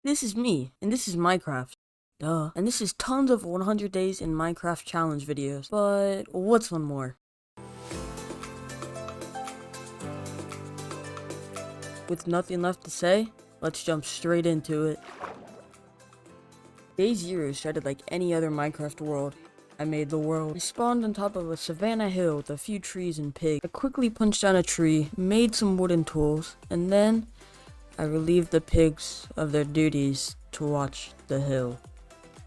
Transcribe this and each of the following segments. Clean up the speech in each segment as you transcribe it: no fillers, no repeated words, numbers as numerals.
This is me, and this is Minecraft. Duh. And this is tons of 100 days in Minecraft challenge videos. But what's one more? With nothing left to say, let's jump straight into it. Day 0 started like any other Minecraft world. I made the world. We spawned on top of a savanna hill with a few trees and pigs. I quickly punched down a tree, made some wooden tools, and then I relieved the pigs of their duties to watch the hill.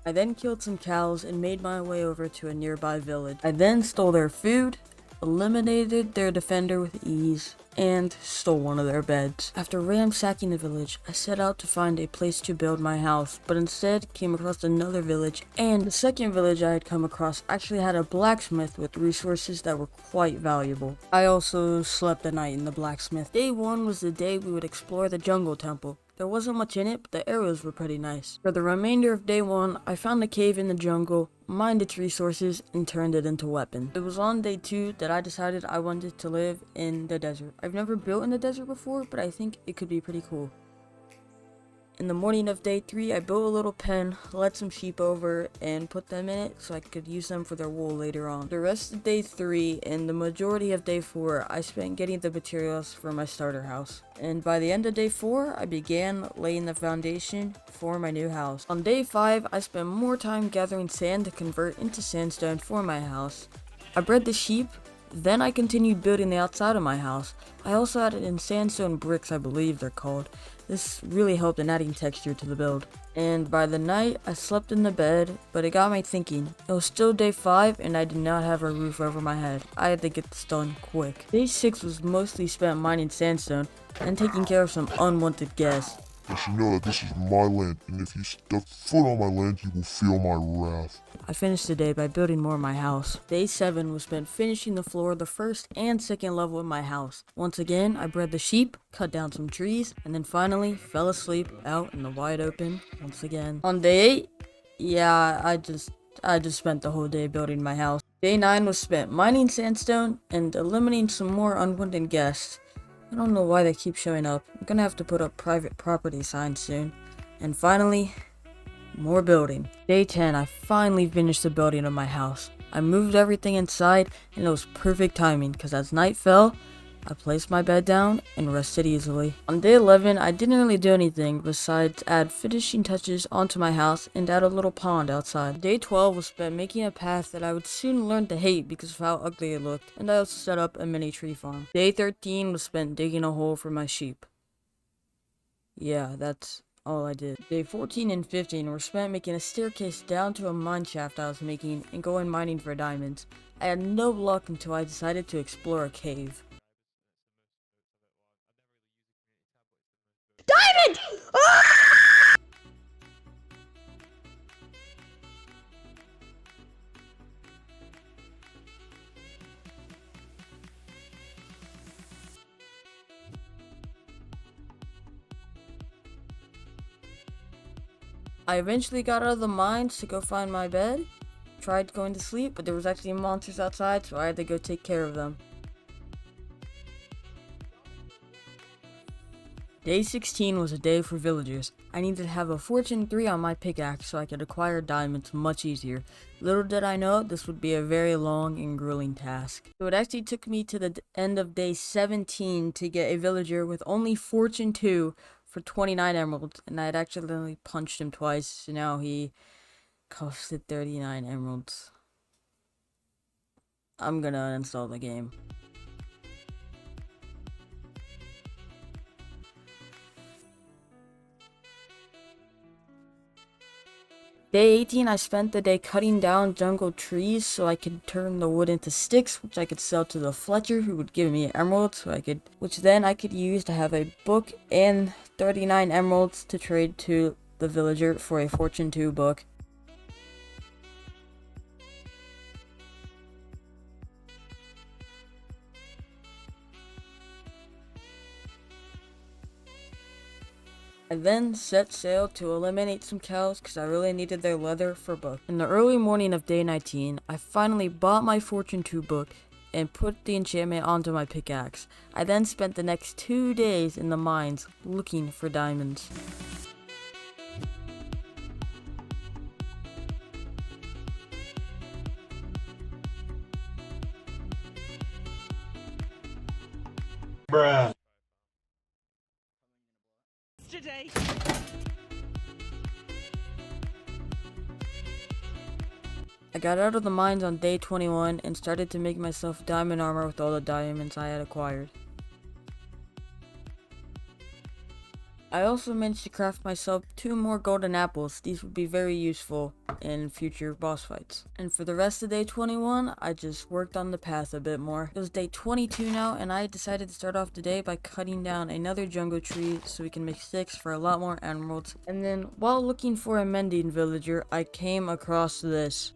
I then killed some cows and made my way over to a nearby village. I then stole their food, eliminated their defender with ease, and stole one of their beds. After ransacking the village, I set out to find a place to build my house, but instead came across another village, and the second village I had come across actually had a blacksmith with resources that were quite valuable. I also slept the night in the blacksmith. Day 1 was the day we would explore the jungle temple. There wasn't much in it, but the arrows were pretty nice. For the remainder of day 1, I found a cave in the jungle, mined its resources, and turned it into weapons. It was on day 2 that I decided I wanted to live in the desert. I've never built in the desert before, but I think it could be pretty cool. In the morning of day 3, I built a little pen, let some sheep over, and put them in it so I could use them for their wool later on. The rest of day 3 and the majority of day 4, I spent getting the materials for my starter house. And by the end of day 4, I began laying the foundation for my new house. On day 5, I spent more time gathering sand to convert into sandstone for my house. I bred the sheep. Then I continued building the outside of my house. I also added in sandstone bricks, I believe they're called. This really helped in adding texture to the build. And by the night, I slept in the bed, but it got me thinking. It was still day 5 and I did not have a roof over my head. I had to get this done quick. Day 6 was mostly spent mining sandstone and taking care of some unwanted guests. You should know that this is my land, and if you step foot on my land, you will feel my wrath. I finished the day by building more of my house. Day 7 was spent finishing the floor of the first and second level of my house. Once again, I bred the sheep, cut down some trees, and then finally fell asleep out in the wide open once again. On day 8, yeah, I just spent the whole day building my house. Day 9 was spent mining sandstone and eliminating some more unwanted guests. I don't know why they keep showing up. I'm gonna have to put up private property signs soon. And finally, more building. Day 10, I finally finished the building of my house. I moved everything inside and it was perfect timing because as night fell, I placed my bed down and rested easily. On day 11, I didn't really do anything besides add finishing touches onto my house and add a little pond outside. Day 12 was spent making a path that I would soon learn to hate because of how ugly it looked, and I also set up a mini tree farm. Day 13 was spent digging a hole for my sheep. Yeah, that's all I did. Day 14 and 15 were spent making a staircase down to a mine shaft I was making and going mining for diamonds. I had no luck until I decided to explore a cave. Diamond! I eventually got out of the mines to go find my bed. Tried going to sleep, but there was actually monsters outside, so I had to go take care of them. Day 16 was a day for villagers. I needed to have a Fortune 3 on my pickaxe so I could acquire diamonds much easier. Little did I know, this would be a very long and grueling task. So it actually took me to the end of day 17 to get a villager with only Fortune 2 for 29 emeralds, and I had accidentally punched him twice, so now he costed 39 emeralds. I'm gonna uninstall the game. Day 18, I spent the day cutting down jungle trees so I could turn the wood into sticks, which I could sell to the Fletcher, who would give me emeralds, which then I could use to have a book and 39 emeralds to trade to the villager for a Fortune 2 book. I then set sail to eliminate some cows because I really needed their leather for book. In the early morning of day 19, I finally bought my Fortune 2 book and put the enchantment onto my pickaxe. I then spent the next 2 days in the mines looking for diamonds. Today. I got out of the mines on day 21 and started to make myself diamond armor with all the diamonds I had acquired. I also managed to craft myself 2 more golden apples. These would be very useful in future boss fights. And for the rest of day 21, I just worked on the path a bit more. It was day 22 now, and I decided to start off the day by cutting down another jungle tree so we can make sticks for a lot more emeralds. And then, while looking for a mending villager, I came across this.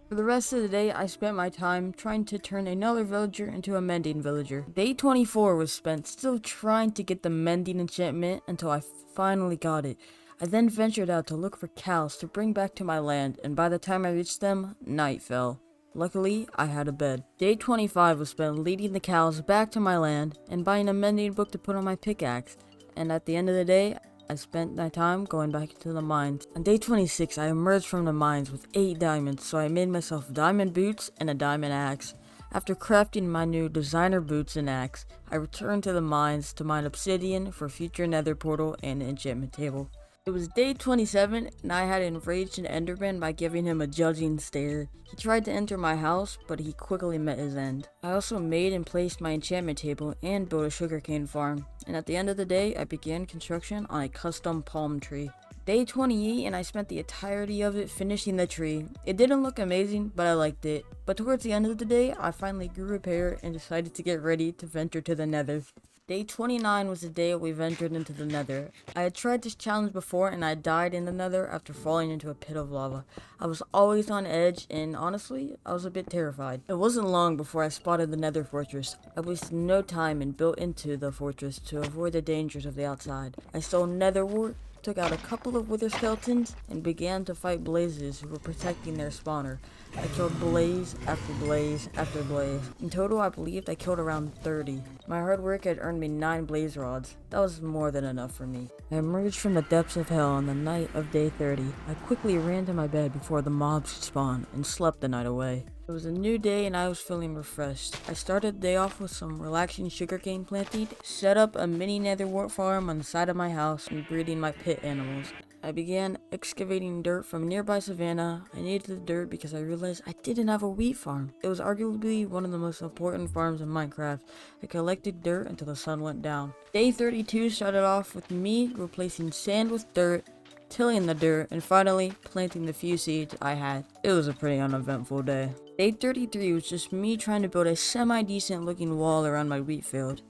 For the rest of the day, I spent my time trying to turn another villager into a mending villager. Day 24 was spent still trying to get the mending enchantment until I finally got it. I then ventured out to look for cows to bring back to my land, and by the time I reached them, night fell. Luckily, I had a bed. Day 25 was spent leading the cows back to my land and buying a mending book to put on my pickaxe. And at the end of the day, I spent my time going back to the mines. On day 26, I emerged from the mines with 8 diamonds, so I made myself diamond boots and a diamond axe. After crafting my new designer boots and axe, I returned to the mines to mine obsidian for future nether portal and enchantment table. It was day 27, and I had enraged an enderman by giving him a judging stare. He tried to enter my house, but he quickly met his end. I also made and placed my enchantment table and built a sugarcane farm. And at the end of the day, I began construction on a custom palm tree. Day 28, and I spent the entirety of it finishing the tree. It didn't look amazing, but I liked it. But towards the end of the day, I finally grew a pair and decided to get ready to venture to the nether. Day 29 was the day we ventured into the nether. I had tried this challenge before and I died in the nether after falling into a pit of lava. I was always on edge and honestly, I was a bit terrified. It wasn't long before I spotted the nether fortress. I wasted no time and built into the fortress to avoid the dangers of the outside. I stole nether wart, took out a couple of wither skeletons, and began to fight blazes who were protecting their spawner. I killed blaze after blaze after blaze. In total, I believed I killed around 30. My hard work had earned me 9 blaze rods. That was more than enough for me. I emerged from the depths of hell on the night of day 30. I quickly ran to my bed before the mobs could spawn and slept the night away. It was a new day and I was feeling refreshed. I started the day off with some relaxing sugarcane planting, set up a mini nether wart farm on the side of my house, and breeding my pit animals. I began excavating dirt from a nearby savanna. I needed the dirt because I realized I didn't have a wheat farm. It was arguably one of the most important farms in Minecraft. I collected dirt until the sun went down. Day 32 started off with me replacing sand with dirt, tilling the dirt, and finally planting the few seeds I had. It was a pretty uneventful day. Day 33 was just me trying to build a semi-decent looking wall around my wheat field.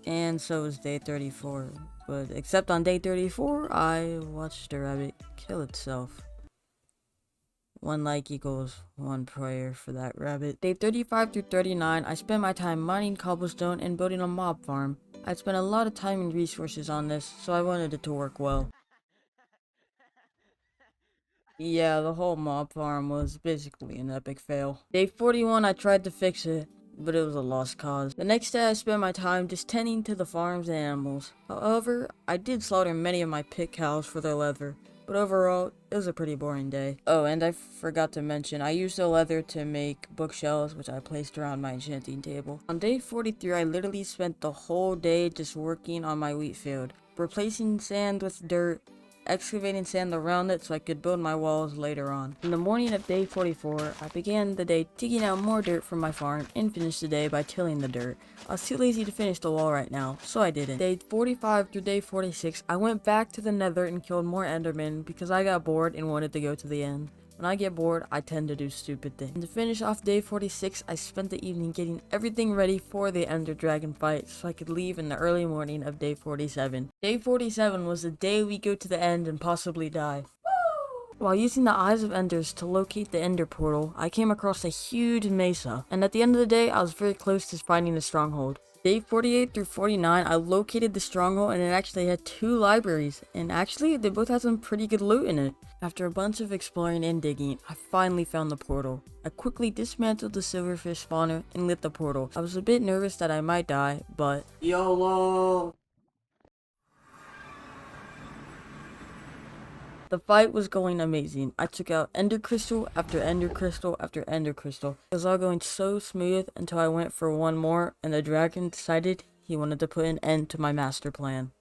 And so was day 34. But except on day 34, I watched a rabbit kill itself. 1 like equals 1 prayer for that rabbit. Day 35 through 39, I spent my time mining cobblestone and building a mob farm. I'd spent a lot of time and resources on this, so I wanted it to work well. Yeah, the whole mob farm was basically an epic fail. Day 41, I tried to fix it, but it was a lost cause. The next day I spent my time just tending to the farms and animals. However, I did slaughter many of my pit cows for their leather, but overall, it was a pretty boring day. Oh, and I forgot to mention, I used the leather to make bookshelves, which I placed around my enchanting table. On day 43, I literally spent the whole day just working on my wheat field, replacing sand with dirt, excavating sand around it so I could build my walls later on. In the morning of day 44, I began the day digging out more dirt from my farm and finished the day by tilling the dirt. I was too lazy to finish the wall right now, so I didn't. Day 45 through day 46, I went back to the nether and killed more endermen because I got bored and wanted to go to the end. When I get bored, I tend to do stupid things. And to finish off day 46, I spent the evening getting everything ready for the Ender Dragon fight so I could leave in the early morning of day 47. Day 47 was the day we go to the end and possibly die. While using the Eyes of Enders to locate the Ender Portal, I came across a huge mesa, and at the end of the day, I was very close to finding the stronghold. Day 48 through 49, I located the stronghold and it actually had 2 libraries, and actually, they both had some pretty good loot in it. After a bunch of exploring and digging, I finally found the portal. I quickly dismantled the silverfish spawner and lit the portal. I was a bit nervous that I might die, but YOLO! The fight was going amazing. I took out ender crystal after ender crystal after ender crystal. It was all going so smooth until I went for one more and the dragon decided he wanted to put an end to my master plan.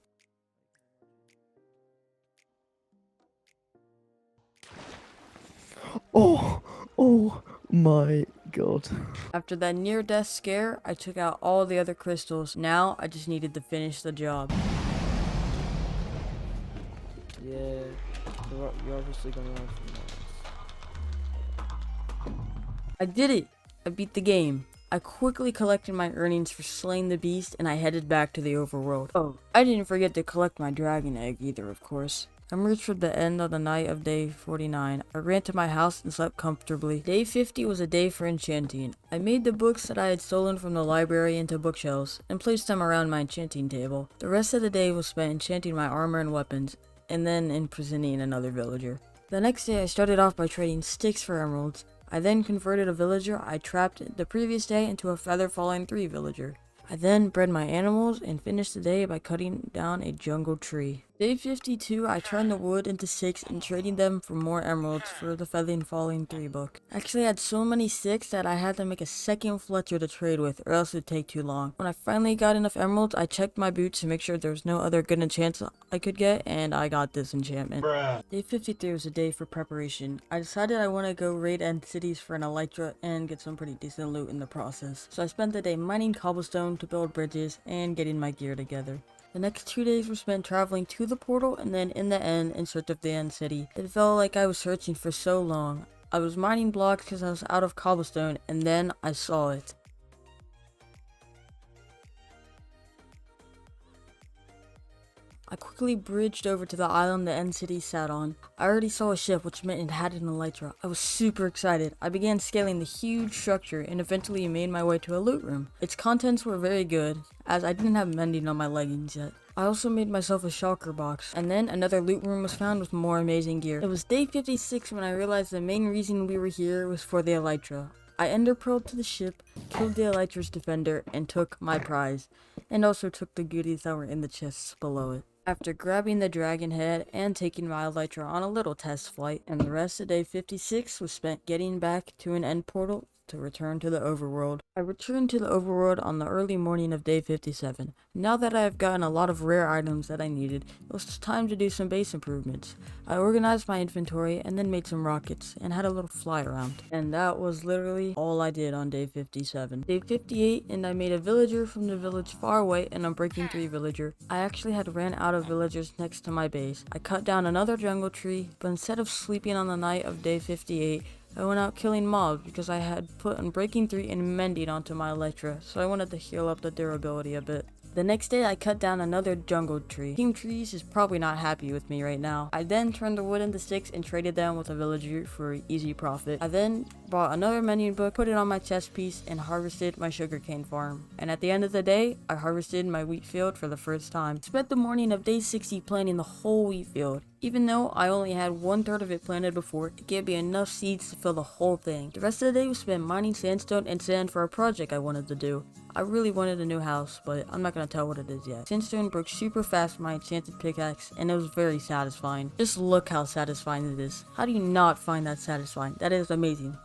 Oh my god. After that near-death scare, I took out all the other crystals. Now, I just needed to finish the job. Yeah, you're obviously gonna run from that. I did it! I beat the game. I quickly collected my earnings for slaying the beast and I headed back to the overworld. Oh, I didn't forget to collect my dragon egg either, of course. I emerged from the end of the night of day 49. I ran to my house and slept comfortably. Day 50 was a day for enchanting. I made the books that I had stolen from the library into bookshelves and placed them around my enchanting table. The rest of the day was spent enchanting my armor and weapons, and then imprisoning another villager. The next day I started off by trading sticks for emeralds. I then converted a villager I trapped the previous day into a feather falling 3 villager. I then bred my animals and finished the day by cutting down a jungle tree. Day 52, I turned the wood into sticks and trading them for more emeralds for the Feathering Falling 3 book. Actually, I had so many sticks that I had to make a second Fletcher to trade with or else it would take too long. When I finally got enough emeralds, I checked my boots to make sure there was no other good enchants I could get, and I got this enchantment. Day 53 was a day for preparation. I decided I want to go raid end cities for an elytra and get some pretty decent loot in the process. So I spent the day mining cobblestone to build bridges and getting my gear together. The next 2 days were spent traveling to the portal and then in the end in search of the end city. It felt like I was searching for so long. I was mining blocks because I was out of cobblestone and then I saw it. I quickly bridged over to the island the end city sat on. I already saw a ship which meant it had an elytra. I was super excited. I began scaling the huge structure and eventually made my way to a loot room. Its contents were very good, as I didn't have mending on my leggings yet. I also made myself a shulker box, and then another loot room was found with more amazing gear. It was day 56 when I realized the main reason we were here was for the elytra. I ender pearled to the ship, killed the elytra's defender, and took my prize, and also took the goodies that were in the chests below it. After grabbing the dragon head and taking my elytra on a little test flight, and the rest of day 56 was spent getting back to an end portal to return to the overworld. I returned to the overworld on the early morning of day 57. Now that I have gotten a lot of rare items that I needed, it was time to do some base improvements. I organized my inventory and then made some rockets and had a little fly around. And that was literally all I did on day 57. Day 58 and I made a villager from the village far away, an Unbreaking 3 villager. I actually had ran out of villagers next to my base. I cut down another jungle tree, but instead of sleeping on the night of day 58, I went out killing mobs because I had put Unbreaking 3 and Mending onto my elytra, so I wanted to heal up the durability a bit. The next day I cut down another jungle tree. King Trees is probably not happy with me right now. I then turned the wood into sticks and traded them with a villager for easy profit. I then bought another mending book, put it on my chest piece, and harvested my sugarcane farm. And at the end of the day, I harvested my wheat field for the first time. Spent the morning of day 60 planting the whole wheat field. Even though I only had 1/3 of it planted before, it gave me enough seeds to fill the whole thing. The rest of the day was spent mining sandstone and sand for a project I wanted to do. I really wanted a new house, but I'm not gonna tell what it is yet. Sandstone broke super fast with my enchanted pickaxe, and it was very satisfying. Just look how satisfying it is. How do you not find that satisfying? That is amazing.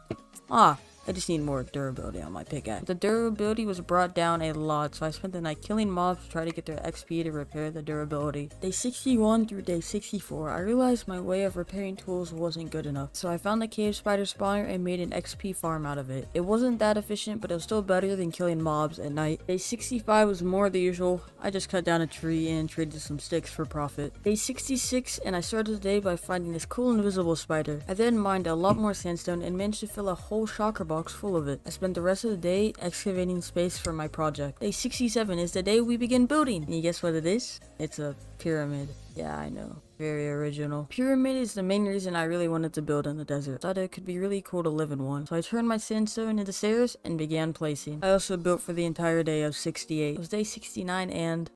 I just need more durability on my pickaxe. The durability was brought down a lot, so I spent the night killing mobs to try to get their XP to repair the durability. Day 61 through day 64, I realized my way of repairing tools wasn't good enough, so I found the cave spider spawner and made an XP farm out of it. It wasn't that efficient, but it was still better than killing mobs at night. Day 65 was more the usual. I just cut down a tree and traded some sticks for profit. Day 66, and I started the day by finding this cool invisible spider. I then mined a lot more sandstone and managed to fill a whole shulker box full of it. I spent the rest of the day excavating space for my project. Day 67 is the day we begin building. And you guess what it is? It's a pyramid. Yeah, I know. Very original. Pyramid is the main reason I really wanted to build in the desert. Thought it could be really cool to live in one. So I turned my sandstone into stairs and began placing. I also built for the entire day of 68. It was day 69 and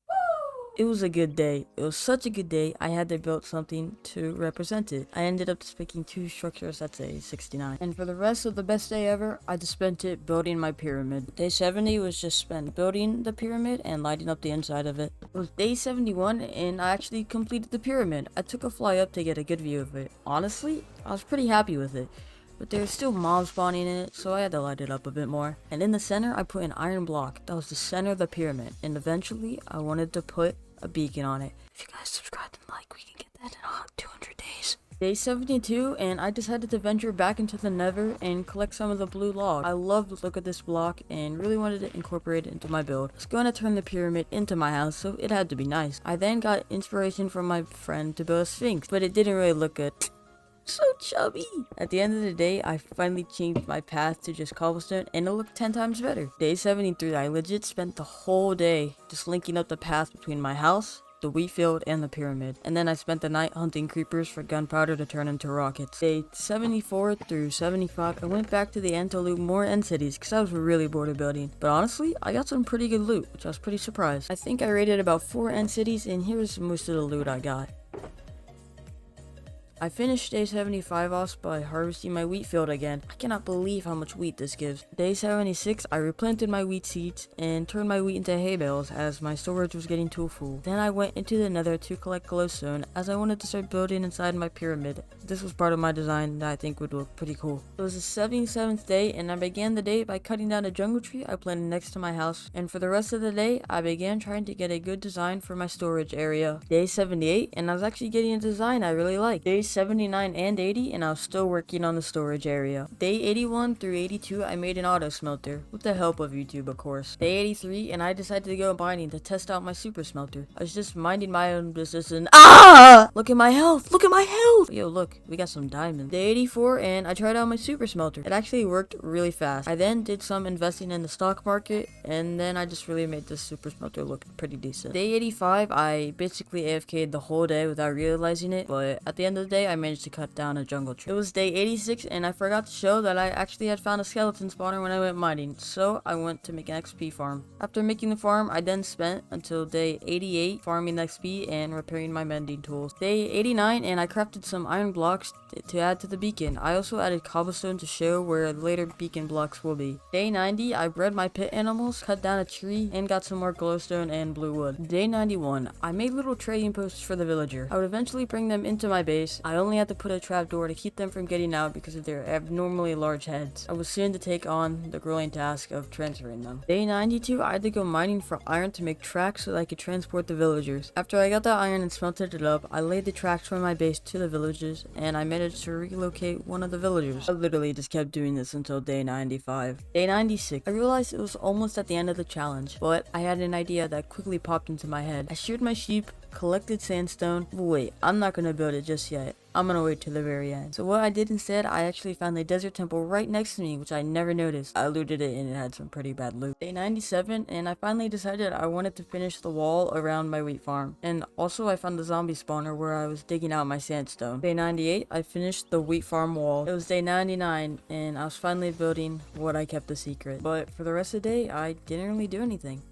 It was a good day. It was such a good day, I had to build something to represent it. I ended up just picking 2 structures, that's a 69. And for the rest of the best day ever, I just spent it building my pyramid. Day 70 was just spent building the pyramid and lighting up the inside of it. It was day 71 and I actually completed the pyramid. I took a fly up to get a good view of it. Honestly, I was pretty happy with it. But there's still mobs spawning in it, so I had to light it up a bit more. And in the center, I put an iron block. That was the center of the pyramid. And eventually, I wanted to put a beacon on it. If you guys subscribe and like, we can get that in 200 days. Day 72, and I decided to venture back into the nether and collect some of the blue log. I love the look of this block and really wanted to incorporate it into my build. I was going to turn the pyramid into my house, so it had to be nice. I then got inspiration from my friend to build a sphinx, but it didn't really look good. So chubby. At the end of the day, I finally changed my path to just cobblestone and it looked 10 times better. Day 73, I legit spent the whole day just linking up the path between my house, the wheat field, and the pyramid. And then I spent the night hunting creepers for gunpowder to turn into rockets. Day 74 through 75, I went back to the end to loot more end cities because I was really bored of building. But honestly, I got some pretty good loot, which I was pretty surprised. I think I raided about 4 end cities and here's most of the loot I got. I finished day 75 off by harvesting my wheat field again. I cannot believe how much wheat this gives. Day 76, I replanted my wheat seeds and turned my wheat into hay bales as my storage was getting too full. Then I went into the nether to collect glowstone as I wanted to start building inside my pyramid. This was part of my design that I think would look pretty cool. It was the 77th day and I began the day by cutting down a jungle tree I planted next to my house. And for the rest of the day, I began trying to get a good design for my storage area. Day 78, and I was actually getting a design I really liked. Day 79 and 80, and I was still working on the storage area. Day 81 through 82, I made an auto smelter, with the help of YouTube of course. Day 83, and I decided to go mining to test out my super smelter. I was just minding my own business and look at my health! Look at my health! Yo, look, we got some diamonds. Day 84, and I tried out my super smelter. It actually worked really fast. I then did some investing in the stock market, and then I just really made this super smelter look pretty decent. Day 85, I basically AFK'd the whole day without realizing it, but at the end of the day, I managed to cut down a jungle tree. It was day 86 and I forgot to show that I actually had found a skeleton spawner when I went mining, so I went to make an XP farm. After making the farm, I then spent until day 88 farming XP and repairing my mending tools. Day 89 and I crafted some iron blocks to add to the beacon. I also added cobblestone to show where later beacon blocks will be. Day 90, I bred my pet animals, cut down a tree, and got some more glowstone and blue wood. Day 91, I made little trading posts for the villager. I would eventually bring them into my base. I only had to put a trapdoor to keep them from getting out because of their abnormally large heads. I was soon to take on the grueling task of transferring them. Day 92, I had to go mining for iron to make tracks so that I could transport the villagers. After I got the iron and smelted it up, I laid the tracks from my base to the villages and I managed to relocate one of the villagers. I literally just kept doing this until day 95. Day 96, I realized it was almost at the end of the challenge, but I had an idea that quickly popped into my head. I sheared my sheep, collected sandstone. Wait, I'm not gonna build it just yet. I'm gonna wait till the very end. So what I did instead, I actually found the desert temple right next to me, which I never noticed. I looted it and it had some pretty bad loot. Day 97, and I finally decided I wanted to finish the wall around my wheat farm. And also I found the zombie spawner where I was digging out my sandstone. Day 98, I finished the wheat farm wall. It was day 99, and I was finally building what I kept a secret. But for the rest of the day, I didn't really do anything.